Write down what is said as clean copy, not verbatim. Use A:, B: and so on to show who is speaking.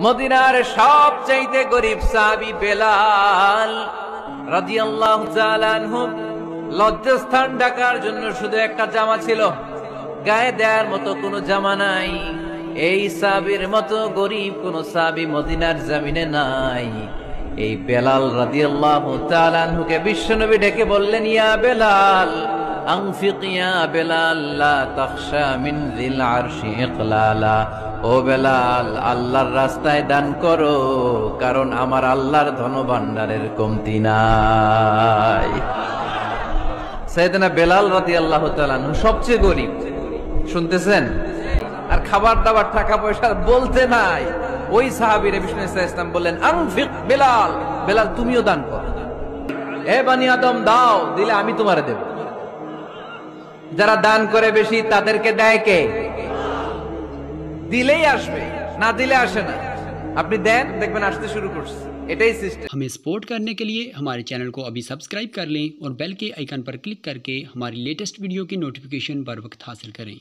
A: মদিনার সবচাইতে গরিব সাহাবী বেলাল রাদিয়াল্লাহু তাআলা আনহু লজ্জাস্থান ঢাকার জন্য শুধু একটা জামা ছিল, গায়ে দেওয়ার মতো কোনো জামা নাই। এই সাহাবীর মতো গরিব কোন সাহাবী মদিনার জমিনে নাই। এই বেলাল রাদিয়াল্লাহু তাআলা আনহুকে বিশ্বনবী ডেকে বললেন, ইয়া বেলাল আনফিক ইয়া বেলাল লা তাখশা মিন যিল আরশি ইকলালা। ও বেলাল, আল্লাহর রাস্তায় দান করো, কারণ আমার আল্লাহর ধনভাণ্ডারের কমতি নাই। সাইয়েদনা বেলাল রাদিয়াল্লাহু তাআলা আনহু সবচেয়ে গরিব, শুনতেছেন? আর খাবার দাবার টাকা পয়সা বলতে নাই। ওই সাহাবীরে বিষ্ণু ইসলাম বললেন, আনফিক বেলাল, বেলাল তুমিও দান করো। এ বানি আদম, দাও, দিলে আমি তোমারে দেব। যারা দান করে বেশি তাদেরকে দেয় কে? দিলেই আসবে, না দিলে আসে না। আপনি দেন, দেখবেন আসতে শুরু করছে। এটাই সিস্টেম।
B: हमें सपोर्ट करने के लिए हमारे चैनल को अभी सब्सक्राइब कर लें और बेल के आइकन पर क्लिक करके हमारी लेटेस्ट वीडियो की नोटिफिकेशन बर वक्त हासिल करें।